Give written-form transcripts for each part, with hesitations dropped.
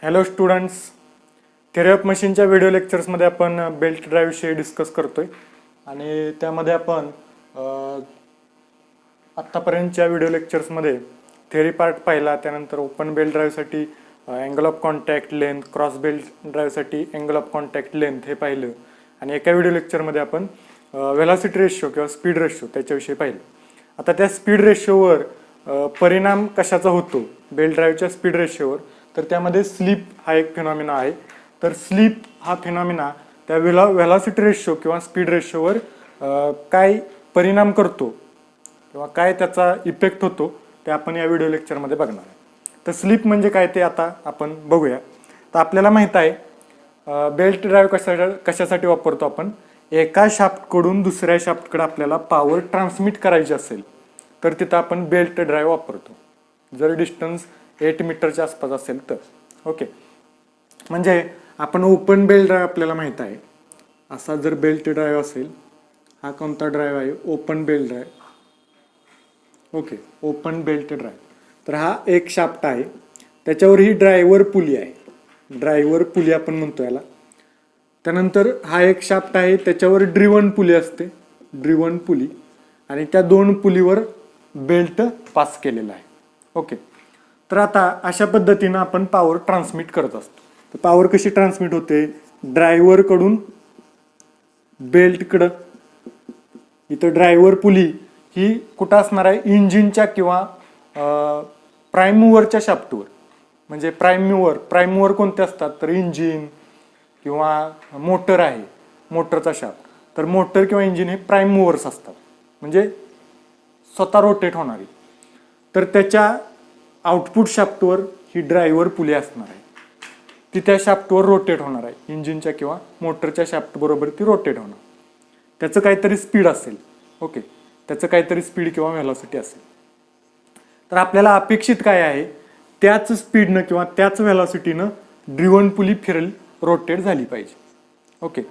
Hello students, theory of मशीनच्या video लेक्चर्समध्ये आपण बेल्ट ड्राईव्ह विषयी डिस्कस करतोय आणि त्यामध्ये आपण आत्तापर्यंतच्या व्हिडिओ लेक्चर्समध्ये थिअरी पार्ट पाहिला. त्यानंतर ओपन बेल्ट ड्राईव्हसाठी angle of contact length, cross belt ड्राईव्हसाठी अँगल ऑफ कॉन्टॅक्ट लेंथ हे पाहिलं आणि एका व्हिडिओ लेक्चरमध्ये आपण व्हेलॉसिटी रेशो किंवा स्पीड रेशो त्याच्याविषयी पाहिलं. आता त्या स्पीड रेशोवर परिणाम कशाचा होतो बेल्ट ड्राईव्हच्या स्पीड रेशोवर, तर त्यामध्ये स्लिप हा एक फिनॉमिना आहे. तर स्लिप हा फिनॉमिना त्या व्हेलॉसिटी रेशो किंवा स्पीड रेशोवर काय परिणाम करतो किंवा काय त्याचा इफेक्ट होतो ते आपण या व्हिडिओ लेक्चरमध्ये बघणार आहे. तर स्लिप म्हणजे काय ते आता आपण बघूया. तर आपल्याला माहित आहे बेल्ट ड्राईव्ह कशासाठी वापरतो आपण. एका शाफ्टकडून दुसऱ्या शाफ्टकडे आपल्याला पॉवर ट्रान्समिट करायची असेल तर तिथं आपण बेल्ट ड्राईव्ह वापरतो, जर डिस्टन्स 8 मीटरच्या आसपास असेल तर. ओके, म्हणजे आपण ओपन बेल्ट ड्राईव्ह आपल्याला माहित आहे. असा जर बेल्ट ड्राईव्ह असेल, हा कोणता ड्राईव्ह आहे? Open belt drive. Okay, open belt drive. तर हा एक शाफ्ट आहे, त्याच्यावर ही ड्रायव्हर पुली आहे. ड्रायव्हर पुली आपण म्हणतो याला. त्यानंतर हा एक शाफ्ट आहे, त्याच्यावर ड्रिव्हन पुली असते, ड्रिव्हन पुली, आणि त्या दोन पुलीवर बेल्ट पास केलेला आहे. ओके, तर आता अशा पद्धतीनं आपण पॉवर ट्रान्समिट करत असतो. तर पॉवर कशी ट्रान्समिट होते? ड्रायव्हरकडून बेल्टकडं. इथं ड्रायव्हर पुली ही कुठं असणार आहे? इंजिनच्या किंवा प्राईम मूवरच्या शाफ्टवर. म्हणजे प्राईम मूवर कोणते असतात? तर इंजिन किंवा मोटर आहे, मोटरचा शाफ्ट. तर मोटर किंवा इंजिन हे प्राईम मूवर्स असतात, म्हणजे स्वतः रोटेट होणारी. तर त्याच्या आउटपुट शाफ्टवर ही ड्रायव्हर पुली असणार आहे, ती त्या शाफ्टवर रोटेट होणार आहे. इंजिनच्या किंवा मोटरच्या शाफ्ट बरोबर ती रोटेट होणार. त्याचं काहीतरी स्पीड असेल. ओके, त्याचं काहीतरी स्पीड किंवा व्हेलॉसिटी असेल. तर आपल्याला अपेक्षित काय आहे? त्याच स्पीडनं किंवा त्याच व्हेलॉसिटीनं ड्रिव्हन पुली रोटेट झाली पाहिजे. ओके,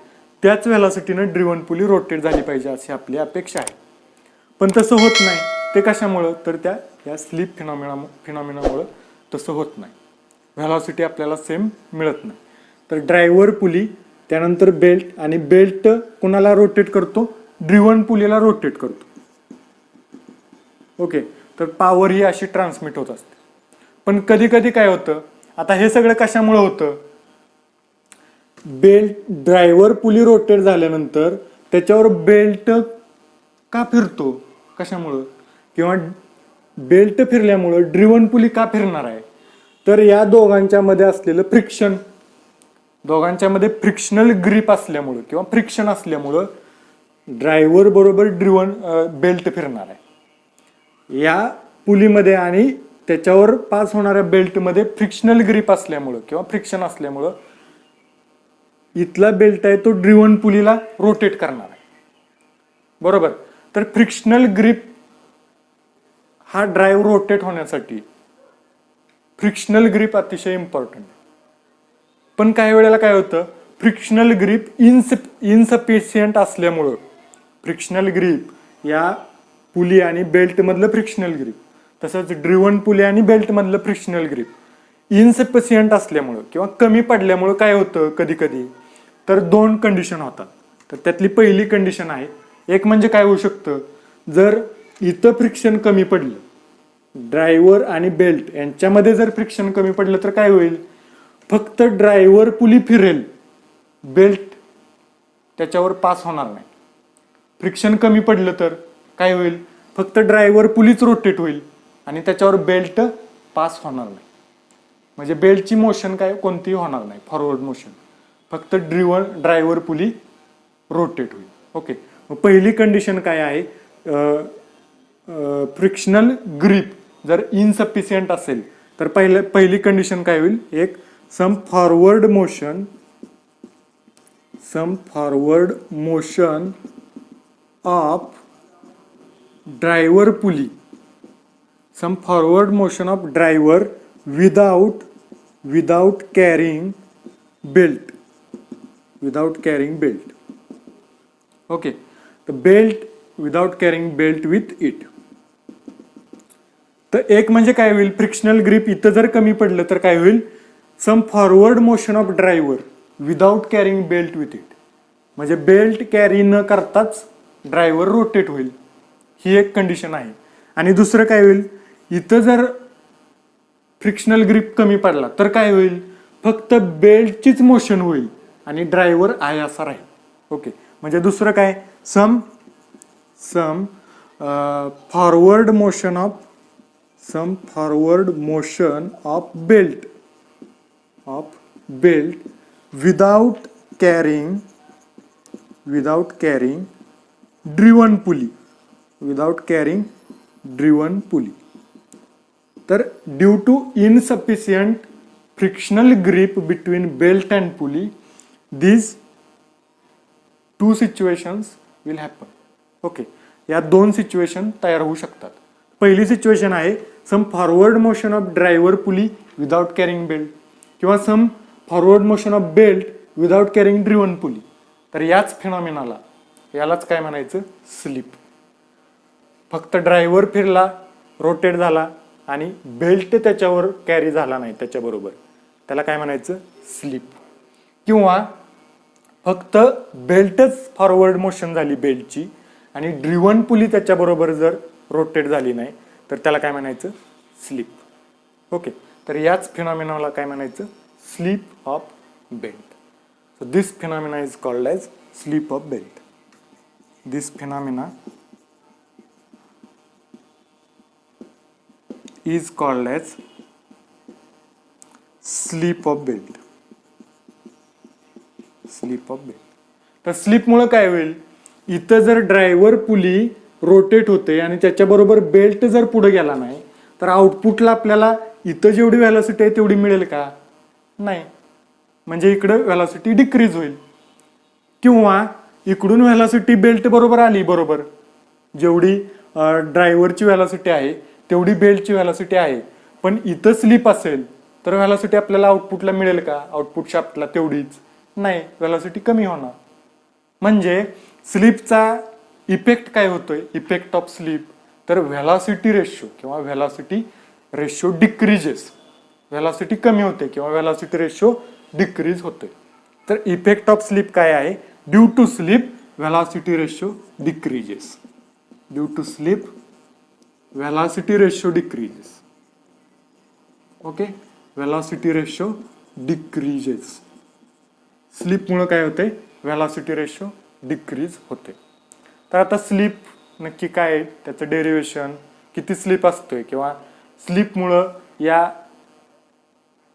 त्याच व्हेलॉसिटीनं ड्रिव्हन पुली रोटेट झाली पाहिजे अशी आपली अपेक्षा आहे. पण तसं होत नाही. ते कशामुळं? तर या स्लिप फिनॉमिनामुळं तसं होत नाही. व्हेलॉसिटी आपल्याला सेम मिळत नाही. तर ड्रायव्हर पुली, त्यानंतर बेल्ट, आणि बेल्ट कोणाला रोटेट करतो? ड्रिव्हन पुलीला रोटेट करतो. ओके, तर पॉवर ही अशी ट्रान्समिट होत असते. पण कधी कधी काय होतं? आता हे सगळं कशामुळं होतं? ड्रायव्हर पुली रोटेट झाल्यानंतर त्याच्यावर बेल्ट का फिरतो? कशामुळं? किंवा बेल्ट फिरल्यामुळं ड्रिव्हन पुली का फिरणार आहे? तर या दोघांच्या मध्ये असलेलं फ्रिक्शन, दोघांच्या मध्ये फ्रिक्शनल ग्रिप असल्यामुळं किंवा फ्रिक्शन असल्यामुळं ड्रायव्हर बरोबर ड्रिव्हन बेल्ट फिरणार आहे. या पुलीमध्ये आणि त्याच्यावर पास होणाऱ्या बेल्टमध्ये फ्रिक्शनल ग्रिप असल्यामुळं किंवा फ्रिक्शन असल्यामुळं इथला बेल्ट आहे तो ड्रिव्हन पुलीला रोटेट करणार आहे. बरोबर. तर फ्रिक्शनल ग्रिप हा ड्राईव्ह रोटेट होण्यासाठी फ्रिक्शनल ग्रिप अतिशय इम्पॉर्टंट. पण काही वेळेला काय होतं? फ्रिक्शनल ग्रिप इनसफिशियंट असल्यामुळं, फ्रिक्शनल ग्रिप या पुली आणि बेल्ट मधलं फ्रिक्शनल ग्रिप, तसंच ड्रिव्हन पुली आणि बेल्ट मधलं फ्रिक्शनल ग्रिप इनसफिशियंट असल्यामुळं किंवा कमी पडल्यामुळं काय होतं कधी कधी? तर दोन कंडिशन होतात. तर त्यातली पहिली कंडिशन आहे, एक म्हणजे काय होऊ शकतं? जर इथं फ्रिक्शन कमी पडलं, ड्रायव्हर आणि बेल्ट यांच्यामध्ये जर फ्रिक्शन कमी पडलं तर काय होईल? फक्त ड्रायव्हर पुली फिरेल, बेल्ट त्याच्यावर पास होणार नाही. फ्रिक्शन कमी पडलं तर काय होईल? फक्त ड्रायव्हर पुलीच रोटेट होईल आणि त्याच्यावर बेल्ट पास होणार नाही. म्हणजे बेल्टची मोशन काय कोणतीही होणार नाही, फॉरवर्ड मोशन. फक्त ड्रायव्हर पुली रोटेट होईल. ओके, मग पहिली कंडिशन काय आहे? फ्रिक्शनल ग्रिप जर इनसफिशियंट असेल तर पहिली कंडिशन काय होईल? एक some forward motion of driver pulley, some forward motion of driver without carrying belt. Okay, तर belt without carrying belt with it. तर एक म्हणजे काय होईल? फ्रिक्शनल ग्रिप इथं जर कमी पडलं तर काय होईल? Some forward motion of driver without carrying belt with it. म्हणजे बेल्ट कॅरी न करताच ड्रायव्हर रोटेट होईल, ही एक कंडिशन आहे. आणि दुसरं काय होईल, इथं जर फ्रिक्शनल ग्रिप कमी पडला तर काय होईल, फक्त बेल्टचीच मोशन होईल आणि ड्रायव्हर आहे असा राहील. ओके, म्हणजे दुसरं काय, some forward motion of belt without carrying driven pulley. तर due to insufficient frictional grip between belt and pulley, these two situations will happen. Okay, या दोन सिच्युएशन तयार होऊ शकतात. पहिली सिच्युएशन आहे some forward motion of driver pulley without carrying belt, किंवा some forward motion of belt without carrying driven pulley. तर याच फिनॉमिनाला, यालाच काय म्हणायचं, स्लिप. फक्त ड्रायव्हर फिरला, रोटेट झाला आणि बेल्ट त्याच्यावर कॅरी झाला नाही त्याच्याबरोबर, त्याला काय म्हणायचं, स्लिप. किंवा फक्त बेल्टच फॉरवर्ड मोशन झाली बेल्टची आणि ड्रिवन पुली त्याच्याबरोबर जर रोटेट झाली नाही तर त्याला काय म्हणायचं, स्लिप. ओके, तर याच फिनॉमिनाला काय म्हणायचं, slip of belt. So this phenomena is called as slip of belt. This phenomena is called as sleep of belt. तर स्लिप मुळे काय होईल, इथं जर ड्रायव्हर पुली रोटेट होते आणि त्याच्याबरोबर बेल्ट जर पुढे गेला नाही तर आउटपुटला आपल्याला इथं जेवढी व्हेलॉसिटी आहे तेवढी मिळेल का, नाही. म्हणजे इकडं व्हेलॉसिटी डिक्रीज होईल. किंवा इकडून व्हेलॉसिटी बेल्ट बरोबर आली, बरोबर जेवढी ड्रायव्हरची व्हेलॉसिटी आहे तेवढी बेल्टची व्हेलॉसिटी आहे, पण इथं स्लिप असेल तर व्हेलॉसिटी आपल्याला आउटपुटला मिळेल का, आउटपुट शाफ्टला तेवढीच नाही, व्हेलॉसिटी कमी होणार. म्हणजे स्लिपचा इफेक्ट काय होतोय, इफेक्ट ऑफ स्लिप, तर व्हेलॉसिटी रेशो किंवा व्हेलॉसिटी रेशो डिक्रीजेस, व्हेलॉसिटी कमी होते किंवा व्हेलॉसिटी रेशो डिक्रीज होते. तर इफेक्ट ऑफ स्लिप काय आहे, due to slip velocity ratio decreases. Due to slip velocity ratio decreases. Okay, velocity ratio decreases. Slip मुळे काय होते, velocity ratio डिक्रीज होते. तर आता स्लिप नक्की काय आहे, त्याचं डेरिव्हेशन, किती स्लिप असतोय किंवा स्लिप मुळे या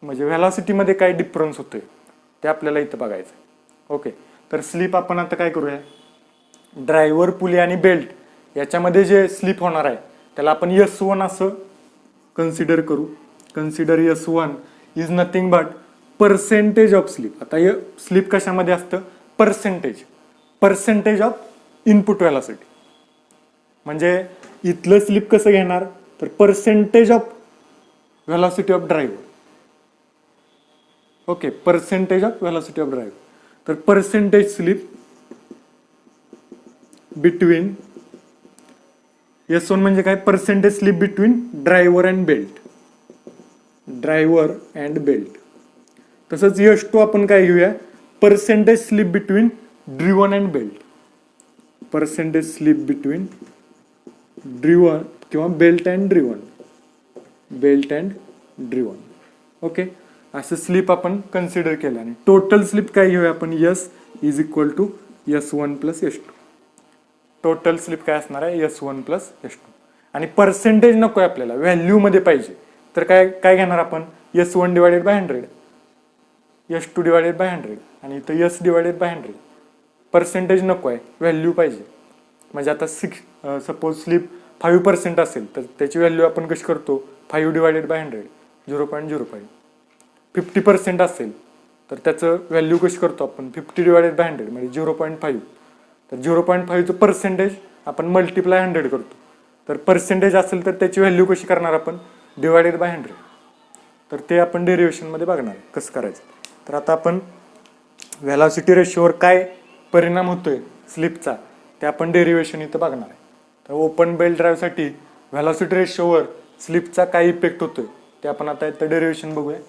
म्हणजे व्हेलॉसिटी मध्ये काय डिफरन्स होतोय ते आपल्याला इथं बघायचं. ओके, तर स्लिप आपण आता काय करूया, ड्रायव्हर पुली आणि बेल्ट याच्यामध्ये जे स्लिप होणार आहे त्याला आपण S1 असं कन्सिडर करू. Consider S1 is nothing but percentage of slip. आता हे स्लिप कशामध्ये असतं, पर्सेंटेज ऑफ इनपुट व्हेलॉसिटी. म्हणजे इथलं स्लिप कसं घेणार, तर percentage of velocity of driver. Okay, percentage of velocity of driver. तर पर्सेंटेज स्लिप बिटवीन S1 म्हणजे काय, percentage slip between driver and belt. तसंच S2 आपण काय घेऊया, percentage slip between driven and belt. Percentage slip between driven किंवा belt and driven. Okay, असं slip आपण कन्सिडर केलं आणि टोटल स्लिप काय घेऊया आपण, S is equal to S1 plus S2. Total slip काय असणार आहे, S1 प्लस S2. आणि पर्सेंटेज नको आहे आपल्याला, व्हॅल्यू मध्ये पाहिजे, तर काय काय घेणार आपण, S1 divided by 100, S2 divided by 100 आणि इथं S डिवायडेड बाय 100. पर्सेंटेज नको आहे, व्हॅल्यू पाहिजे. म्हणजे आता सपोज स्लिप 5% असेल तर त्याची व्हॅल्यू आपण कशी करतो, 5 डिवायडेड बाय 100, 0.05. 50% असेल तर त्याचं व्हॅल्यू कशी करतो आपण, 50 डिवायडेड बाय 100 म्हणजे 0.5. तर 0.5चं पर्सेंटेज आपण मल्टिप्लाय 100 करतो. तर पर्सेंटेज असेल तर त्याची व्हॅल्यू कशी करणार आपण, डिवायडेड बाय 100. तर ते आपण डेरिव्हेशन मध्ये बघणार कसं करायचं. तर आता आपण व्हेलॉसिटी रेशोवर काय परिणाम होतोय स्लिपचा ते आपण डेरिव्हेशन इथं बघणार आहे. तर ओपन बेल्ट ड्राईव्हसाठी व्हेलॉसिटी रेशोवर स्लिपचा काय इफेक्ट होतोय ते आपण आता इथं डेरिव्हेशन बघूया.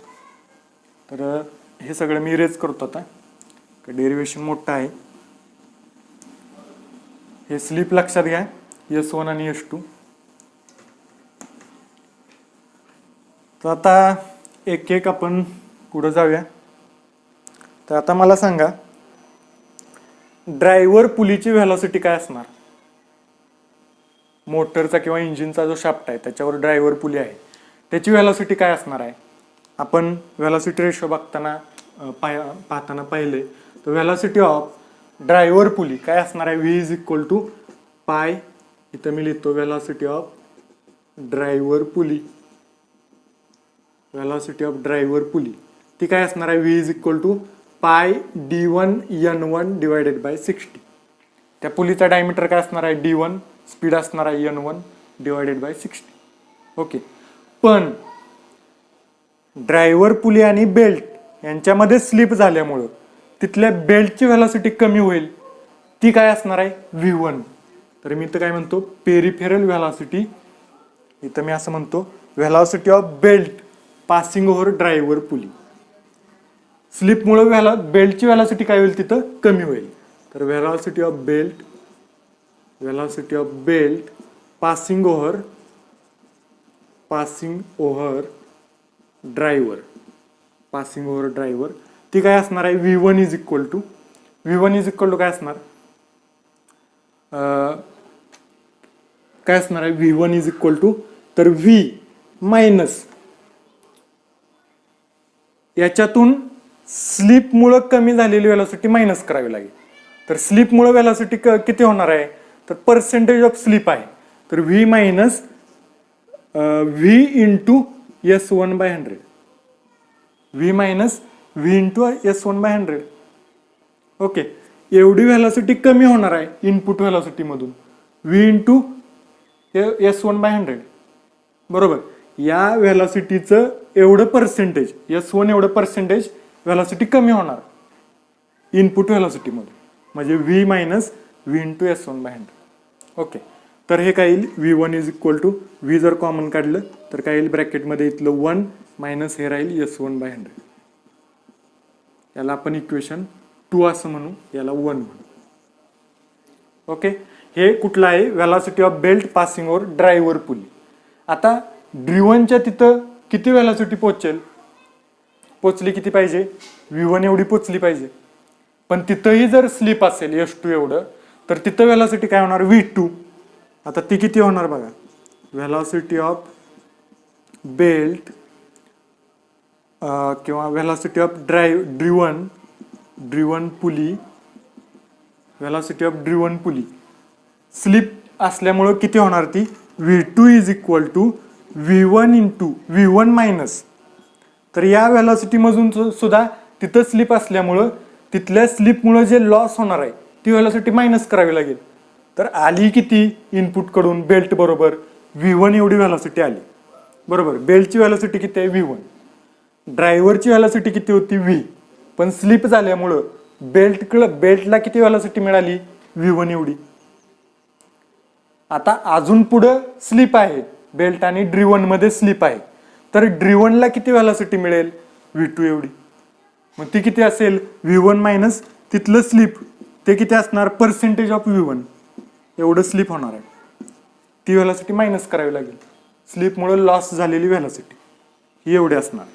तर हे सगळं मी इरेज करतो आता, डेरिव्हेशन मोठं आहे. हे स्लिप लक्षात घ्या, S1 आणि S2. तर आता एक एक आपण पुढे जाऊया. तर आता मला सांगा, ड्रायव्हर पुलीची व्हेलॉसिटी काय असणार? मोटरचा किंवा इंजिनचा जो शाफ्ट आहे त्याच्यावर ड्रायव्हर पुली आहे, त्याची व्हेलॉसिटी काय असणार आहे? आपण व्हेलॉसिटी रेशो बघताना पाहताना पाहिले, तर व्हेलॉसिटी ऑफ ड्रायव्हर पुली काय असणार आहे? V इज इक्वल टू पाय, इथं मी लिहितो velocity of driver pulley, velocity of driver pulley ती काय असणार आहे? V इज इक्वल टू पाय D1 N1 डिवायडेड बाय 60. त्या पुलीचा डायमीटर काय असणार आहे? D1, स्पीड असणार आहे N1 डिवायडेड बाय 60. ओके, पण ड्रायव्हर पुली आणि बेल्ट यांच्यामध्ये स्लिप झाल्यामुळं तिथल्या बेल्टची व्हेलॉसिटी कमी होईल, ती काय असणार आहे? V1. तर मी इथं काय म्हणतो? Peripheral velocity. इथं मी असं म्हणतो velocity of belt passing over driver pulley. स्लिपमुळे बेल्टची व्हेलॉसिटी काय होईल? तिथं कमी होईल. तर velocity of belt passing over driver ती काय असणार आहे? V1 इज इक्वल टू काय असणार? V1 इज इक्वल टू, तर V मायनस याच्यातून स्लिपमुळं कमी झालेली व्हेलॉसिटी मायनस करावी लागेल. तर स्लिपमुळं व्हेलॉसिटी किती होणार आहे? तर पर्सेंटेज ऑफ स्लिप आहे, तर V minus V into S1 by 100. V minus V into S1 by 100. Okay, एवढी व्हेलॉसिटी कमी होणार आहे इनपुट व्हेलॉसिटी मधून, V इंटू S1 बाय 100. बरोबर, या व्हेलॉसिटीचं एवढं पर्सेंटेज, S1 एवढं पर्सेंटेज व्हेलॉसिटी कमी होणार इनपुट व्हेलॉसिटी मधून, म्हणजे V minus V into S1 by 100. Okay, तर हे काय येईल? V1 is equal to, V जर कॉमन काढलं तर काय येईल? ब्रॅकेटमध्ये इथलं 1 मायनस हे राहील S1 बाय 100. याला आपण इक्वेशन 2 असं म्हणू, याला 1 म्हणू. ओके, हे कुठलं आहे? Velocity of belt passing over driver pulley. आता ड्रिव्हनच्या तिथं किती व्हेलॉसिटी पोचली किती पाहिजे? V1 एवढी पोचली पाहिजे. पण तिथंही जर स्लिप असेल S2 एवढं, तर तिथं व्हेलॉसिटी काय होणार? V2. आता ती किती होणार बघा? व्हेलॉसिटी ऑफ बेल्ट किंवा velocity of driven pulley, velocity of driven pulley slip असल्यामुळं किती होणार? ती V2 is equal to V1 into V1 minus, तर या व्हेलॉसिटी मधून सुद्धा तिथं स्लिप असल्यामुळं तिथल्या स्लिपमुळे जे लॉस होणार आहे ती व्हेलॉसिटी मायनस करावी लागेल. तर आली किती? इनपुट कडून बेल्ट बरोबर V1 एवढी व्हेलॉसिटी आली. बरोबर, बेल्टची व्हेलॉसिटी किती आहे? V1. ड्रायव्हरची व्हेलॉसिटी किती होती? V. पण स्लिप झाल्यामुळं बेल्टला किती व्हेलॉसिटी मिळाली? V1 एवढी. आता अजून पुढं स्लिप आहे, बेल्ट आणि ड्रिव्हन मध्ये स्लिप आहे, तर ड्रिव्हनला किती व्हेलॉसिटी मिळेल? V2 एवढी. मग ती किती असेल? V1 मायनस तिथलं स्लिप, ते किती असणार? पर्सेंटेज ऑफ V1 एवढं स्लिप होणार आहे, ती व्हेलॉसिटी मायनस करावी लागेल. स्लिपमुळे लॉस झालेली व्हेलॉसिटी ही एवढी असणार.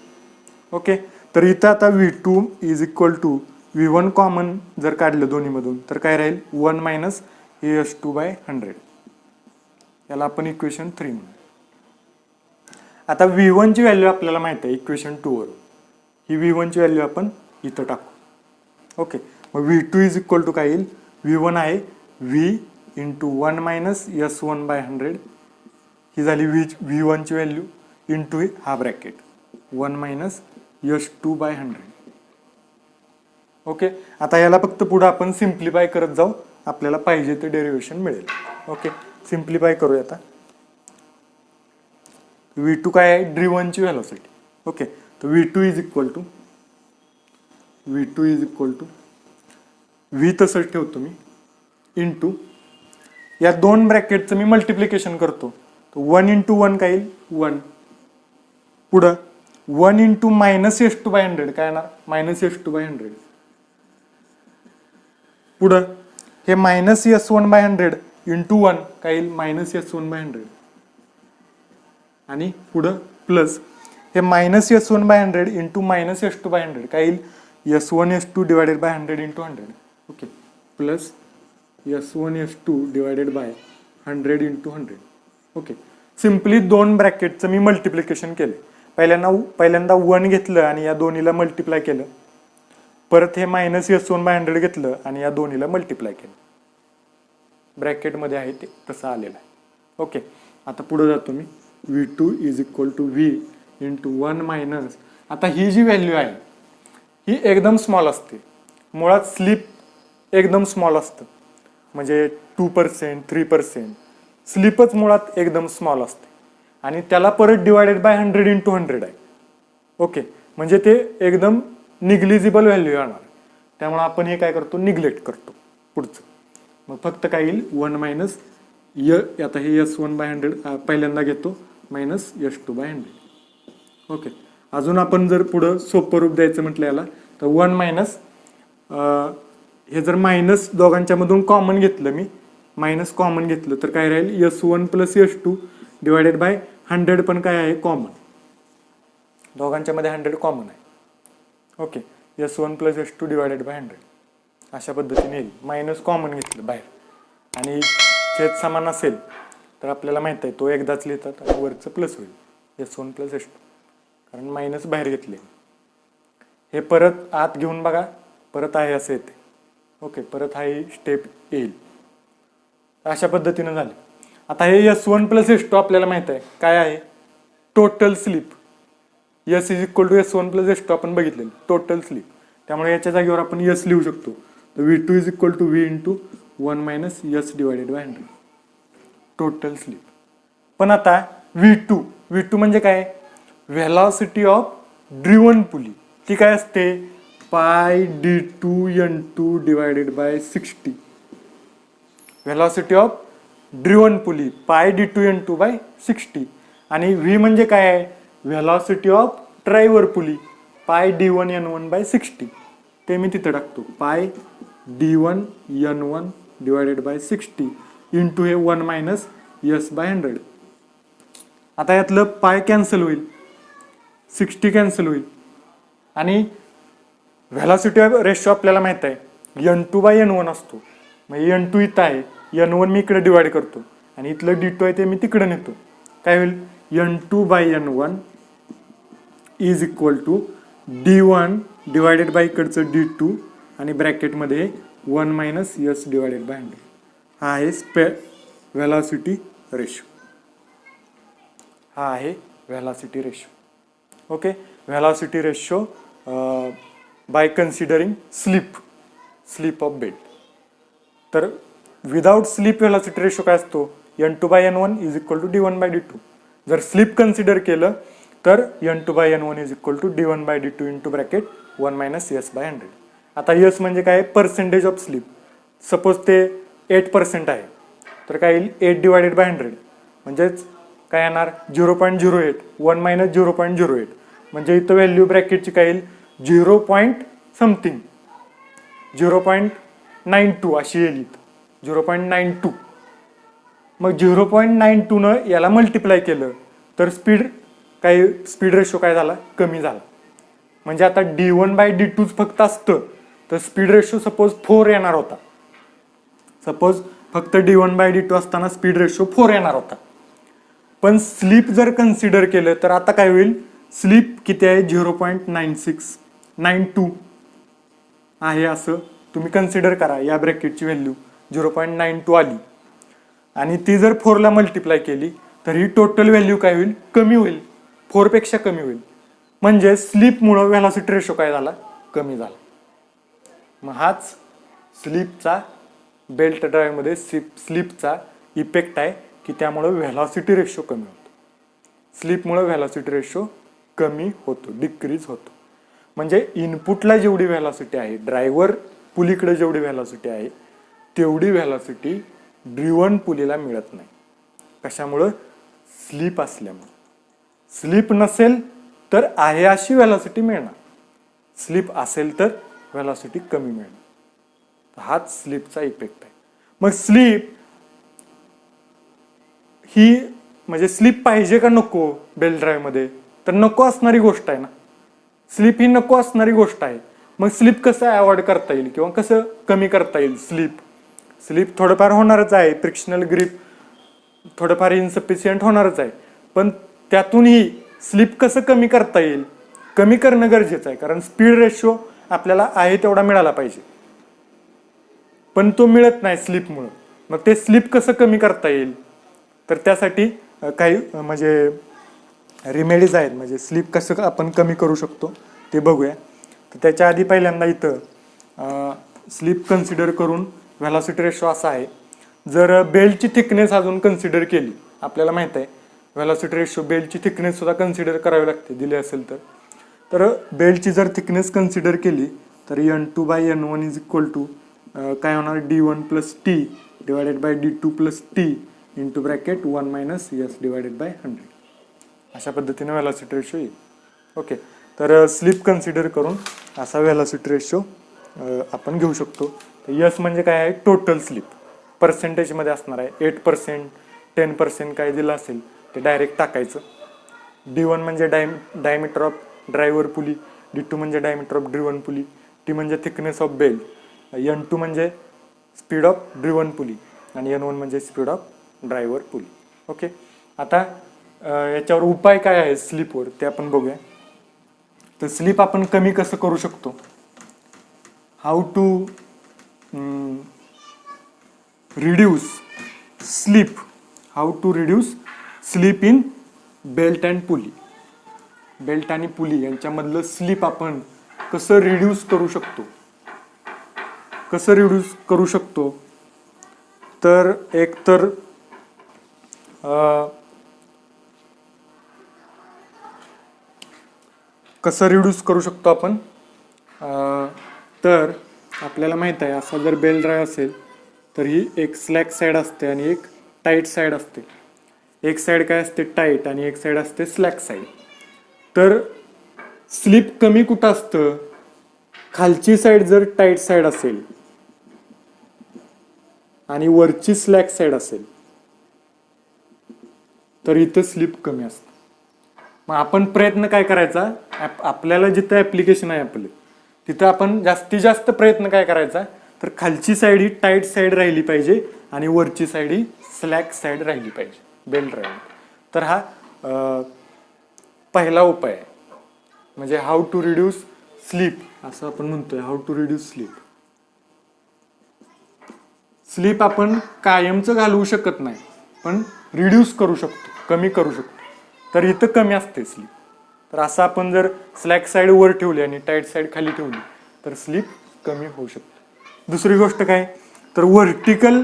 ओके, तर इथं आता V2 is equal to V1 common जर काढलं दोन्ही मधून तर काय राहील? 1 मायनस S2 बाय 100. याला आपण इक्वेशन 3 म्हणू. आता V1 ची व्हॅल्यू आपल्याला माहिती आहे इक्वेशन 2 वरून, ही V1 ची व्हॅल्यू आपण इथं टाकू. ओके, मग V2 इज इक्वल टू काय येईल? V1 आहे V into 1 minus S1 by 100, ही झाली V1 ची व्हॅल्यू इंटू हा bracket 1 minus S2 by 100. Okay, आता याला फक्त पुढे आपण सिम्प्लिफाय करत जाऊ, आपल्याला पाहिजे ते डेरिव्हेशन मिळेल. ओके, सिम्प्लिफाय करूया आता. V2 काय आहे? ड्रिव्हनची व्हेलॉसिटी. ओके, तर V2 is equal to V तसंच ठेवतो मी इंटू या दोन ब्रॅकेटचं मी मल्टिप्लिकेशन करतो, तर 1 इंटू 1 काय येईल? 1. पुढं 1 इंटू मायनस S2/100 काय येणार मायनस S2/100. पुढं हे मायनस S1/100 इंटू 1 काय येईल मायनस S1/100 आणि पुढं प्लस हे minus S1/100 into minus S2/100 काय येईल S1 S2 divided by 100 into 100. Okay plus S1 S2 divided by 100 into 100. Okay simply दोन ब्रॅकेटचं मी मल्टिप्लिकेशन केलं. पहिल्यांदा 1 घेतलं आणि या दोन्हीला मल्टिप्लाय केलं. परत हे मायनस S1/100 घेतलं आणि या दोन्हीला मल्टिप्लाय केलं. ब्रॅकेटमध्ये आहे ते तसं आलेलं आहे. ओके आता पुढे जातो मी. V2 is equal to V into 1 minus. आता ही जी व्हॅल्यू आहे ही एकदम स्मॉल असते. मुळात स्लिप एकदम स्मॉल असतं म्हणजे 2% 3%. स्लिपच मुळात एकदम स्मॉल असते आणि त्याला परत डिवायडेड बाय 100 इंटू 100 आहे. ओके म्हणजे ते एकदम निग्लिजिबल व्हॅल्यू येणार. त्यामुळे आपण हे काय करतो निग्लेक्ट करतो पुढचं. मग फक्त काय येईल 1 मायनस आता हे S1/100 पहिल्यांदा घेतो मायनस S2/100. ओके अजून आपण जर पुढं सोपं रूप द्यायचं म्हटलं याला तर 1 मायनस हे जर मायनस दोघांच्या मधून कॉमन घेतलं मी मायनस कॉमन घेतलं तर काय राहील S1 plus S2 divided by 100 पण काय आहे कॉमन. दोघांच्या मध्ये 100 कॉमन आहे. Okay S1 plus S2 divided by 100 अशा पद्धतीने येईल. मायनस कॉमन घेतलं बाहेर आणि छेद समान असेल तर आपल्याला माहित आहे तो एकदाच लिहितात आणि वरचं प्लस होईल S1 प्लस S2 कारण मायनस बाहेर घेतले. हे परत आत घेऊन बघा परत आहे असं येते. ओके परत हा स्टेप येईल. अशा पद्धतीने झाले. आता हे S1 प्लस S2 आपल्याला माहित आहे काय आहे total slip. S is equal to S1 plus S2 आपण बघितलेलं टोटल स्लिप. त्यामुळे याच्या जागेवर आपण S लिहू शकतो. तर V2 is equal to V into 1 minus S divided by 100 total slip. पण आता V2 म्हणजे काय व्हेलॉसिटी ऑफ ड्रिव्हन पुली. ती काय असते पाय d2 n2 divided by 60. Velocity of driven pulley पाय d2 n2 बाय 60. आणि V म्हणजे काय आहे व्हेलॉसिटी ऑफ ड्रायव्हर पुली पाय d1 n1 बाय 60. ते मी तिथे टाकतो पाय d1 n1 divided by 60 into हे 1 मायनस S/100. आता यातलं पाय कॅन्सल होईल 60 कॅन्सल होईल आणि व्हेलॉसिटी रेशो आपल्याला माहित आहे n2 बाय n1 असतो. मग n2 इथं आहे n1 मी इकडे डिवाइड करतो आणि इथलं d2 आहे ते मी तिकडे नेतो. काय होईल n2 by n1 is equal to d1 divided by इकडचं d2 आणि ब्रॅकेटमध्ये 1 मायनस S डिवायडेड बाय 100. हा आहे व्हेलॉसिटी रेशो. हा आहे velocity ratio. Okay velocity ratio by considering slip of belt. तर विदाउट स्लिप व्हेलॉसिटी रेशो काय असतो n2 by n1 is equal to d1 by d2. जर स्लिप कन्सिडर केलं तर n2 by n1 is equal to d1 by d2 into bracket 1 minus S/100. आता S म्हणजे काय percentage of slip. Suppose ते 8% आहे तर काय येईल 8 डिवायडेड बाय 100 म्हणजेच काय येणार 0.08 1 मायनस 0.08 म्हणजे इथं व्हॅल्यू ब्रॅकेटची काय येईल 0. समथिंग 0.92 अशी येईल 0.92. मग 0.92 न याला मल्टिप्लाय केलं तर स्पीड रेशो काय झाला कमी झाला. म्हणजे आता d1 बाय d2 फक्त असतं तर स्पीड रेशो सपोज 4 येणार होता. सपोज फक्त d1 बाय d2 असताना स्पीड रेशो 4 येणार होता. पण स्लिप जर कन्सिडर केलं तर आता काय होईल स्लिप किती आहे 0.9692 आहे असं तुम्ही कन्सिडर करा. या ब्रॅकेटची व्हॅल्यू 0.92 आली आणि ती जर 4 ला मल्टिप्लाय केली तर ही टोटल व्हॅल्यू काय होईल कमी होईल 4 पेक्षा कमी होईल. म्हणजे स्लिपमुळे व्हेलॉसिटी रेशो काय झाला कमी झाला. मग हाच स्लिपचा बेल्ट ड्राईव्हमध्ये स्लिपचा इफेक्ट आहे की त्यामुळे व्हेलॉसिटी रेशो कमी होतो. स्लिपमुळे व्हेलॉसिटी रेशो कमी होतो डिक्रीज होतो. म्हणजे इनपुटला जेवढी व्हेलॉसिटी आहे ड्रायव्हर पुलीकडे जेवढी व्हेलॉसिटी आहे तेवढी व्हेलॉसिटी ड्रिव्हन पुलीला मिळत नाही. कशामुळं स्लिप असल्यामुळे. स्लिप नसेल तर आहे अशी व्हेलॉसिटी मिळणार, स्लिप असेल तर व्हेलॉसिटी कमी मिळणार. हाच स्लिपचा इफेक्ट आहे. मग स्लिप ही म्हणजे स्लिप पाहिजे का नको बेल्ट ड्राईव्ह मध्ये, तर नको असणारी गोष्ट आहे ना. स्लिप ही नको असणारी गोष्ट आहे. मग स्लिप कसं अवॉइड करता येईल किंवा कसं कमी करता येईल स्लिप थोडंफार होणारच आहे, फ्रिक्शनल ग्रिप थोडंफार इन्सफिशियंट होणारच आहे, पण त्यातूनही स्लिप कसं कमी करता येईल, कमी करणं गरजेचं आहे. कारण स्पीड रेशो आपल्याला आहे तेवढा मिळाला पाहिजे, पण तो मिळत नाही स्लिपमुळं. मग ते स्लिप कसं कमी करता येईल, तर त्यासाठी काही म्हणजे रिमेडीज आहेत, म्हणजे स्लिप कसं आपण कमी करू शकतो ते बघूया. तर त्याच्या आधी पहिल्यांदा इथं स्लिप कन्सिडर करून व्हेलॉसिटी रेशो असा आहे. जर बेल्टची थिकनेस अजून कन्सिडर केली, आपल्याला माहित आहे व्हेलॉसिटी रेशो बेल्टची थिकनेस सुद्धा कन्सिडर करावी लागते दिली असेल तर बेल्टची जर थिकनेस कन्सिडर केली तर N2/N1 इज इक्वल टू काय होणार, D1 plus T divided by D2 plus T into bracket 1 - S divided by 100. अशा पद्धतीने व्हेलॉसिटी रेशो येईल. ओके, तर स्लिप कन्सिडर करून असा व्हेलॉसिटी रेशो आपण घेऊ शकतो. यस म्हणजे काय आहे, टोटल स्लिप पर्सेंटेजमध्ये असणार आहे. 8%, 10% काय दिलं असेल ते डायरेक्ट टाकायचं. D1 म्हणजे diameter of driver pulley, D2 म्हणजे diameter of driven pulley, T म्हणजे थिकनेस ऑफ बेल्ट, N2 म्हणजे स्पीड ऑफ ड्रिव्हन पुली आणि N1 म्हणजे speed of driver pulley. Okay, आता याच्यावर उपाय काय आहे स्लिपवर ते आपण बघूया. तर स्लिप आपण कमी कसं करू शकतो, how to reduce slip in belt and pulley. Belt आणि पुली यांच्यामधलं स्लिप आपण कसं रिड्यूस करू शकतो, तर एक तर कसं रिड्यूस करू शकतो आपण, तर आपल्याला माहित आहे असा जर बेल्ट ड्राईव्ह असेल तर ही एक स्लॅक साईड असते आणि एक टाईट साईड असते. एक साईड काय असते, टाईट, आणि एक साईड असते स्लॅक साईड. तर स्लिप कमी कुठं असतं, खालची साईड जर टाईट साईड असेल आणि वरची स्लॅक साईड असेल तर इथं स्लिप कमी असतं. मग आपण प्रयत्न काय करायचा, आपल्याला जिथं ऍप्लिकेशन आहे आपलं तिथं आपण जास्तीत जास्त प्रयत्न काय करायचा, तर खालची साईड ही टाईट साईड राहिली पाहिजे आणि वरची साईड ही स्लॅक साईड राहिली पाहिजे बेल्ट ड्राईव्ह. तर हा पहिला उपाय आहे, म्हणजे हाऊ टू रिड्यूस स्लीप असं आपण म्हणतोय. हाऊ टू रिड्यूस स्लीप आपण कायमचं घालवू शकत नाही, पण रिड्यूस करू शकतो, कमी करू शकतो. तर इथं कमी असते स्लीप. तर असं आपण जर स्लॅक साईड वर ठेवली आणि टाईट साईड खाली ठेवली तर स्लीप कमी होऊ शकते. दुसरी गोष्ट काय, तर व्हर्टिकल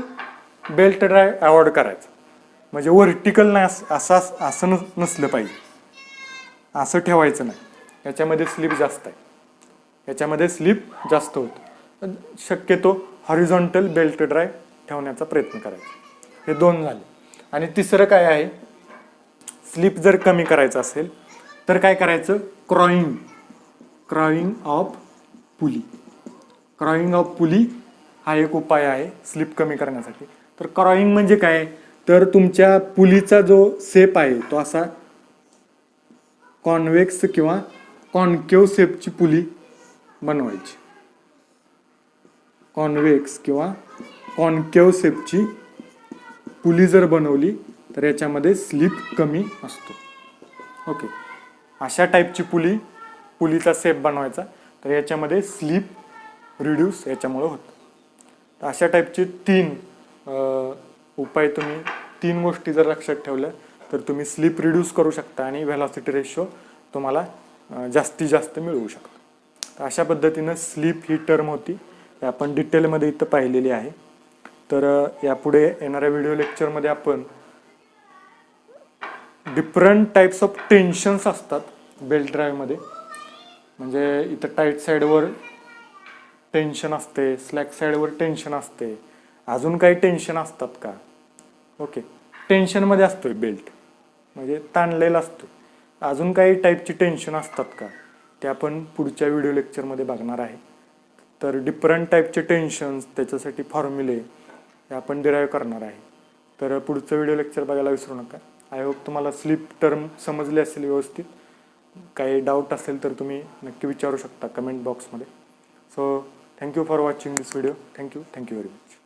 बेल्ट ड्राईव्ह अवॉइड करायचं. म्हणजे व्हर्टिकल नाही असं नसलं पाहिजे, असं ठेवायचं नाही. याच्यामध्ये स्लिप जास्त आहे, याच्यामध्ये स्लिप जास्त होतं. शक्यतो हॉरिझॉन्टल बेल्ट ड्राईव्ह ठेवण्याचा प्रयत्न करायचा. हे दोन झाले. आणि तिसरं काय आहे, स्लिप जर कमी करायचं असेल तर काय करायचं, क्रॉईंग ऑफ पुली हा एक उपाय आहे स्लिप कमी करण्यासाठी. तर क्रॉईंग म्हणजे काय, तर तुमच्या पुलीचा जो शेप आहे तो असा कॉन्व्हेक्स किंवा कॉन्केव शेपची पुली बनवायची. कॉन्व्हेक्स किंवा कॉन्केव शेपची पुली जर बनवली तर याच्यामध्ये स्लिप कमी असतो. ओके, अशा टाईपची पुलीचा शेप बनवायचा, तर याच्यामध्ये स्लिप रिड्यूस याच्यामुळे होतं. तर अशा टाईपचे 3 उपाय तुम्ही 3 गोष्टी जर लक्षात ठेवल्या तर तुम्ही स्लिप रिड्यूस करू शकता आणि व्हेलॉसिटी रेशो तुम्हाला जास्तीत जास्त मिळवू शकता. तर अशा पद्धतीनं स्लिप ही टर्म होती, आपण डिटेलमध्ये इथं पाहिलेली आहे. तर यापुढे येणाऱ्या व्हिडिओ लेक्चरमध्ये आपण डिफरंट टाइप्स ऑफ टेन्शन्स असतात बेल्ट ड्राईव्हमध्ये. म्हणजे इथं टाईट साईडवर टेन्शन असते, स्लॅक साईडवर टेन्शन असते, अजून काही टेन्शन असतात का. ओके, टेन्शनमध्ये असतोय बेल्ट, म्हणजे ताणलेला असतो. अजून काही टाईपची टेन्शन असतात का ते आपण पुढच्या व्हिडिओ लेक्चरमध्ये बघणार आहे. तर डिफरंट टाईपचे टेन्शन्स त्याच्यासाठी फॉर्म्युले हे आपण डिराईव्ह करणार आहे. तर पुढचं व्हिडिओ लेक्चर बघायला विसरू नका. आय होप तुम्हाला स्लीप टर्म समजली असेल व्यवस्थित. काही डाऊट असेल तर तुम्ही नक्की विचारू शकता कमेंट बॉक्समध्ये. So thank you for watching this video. Thank you very much.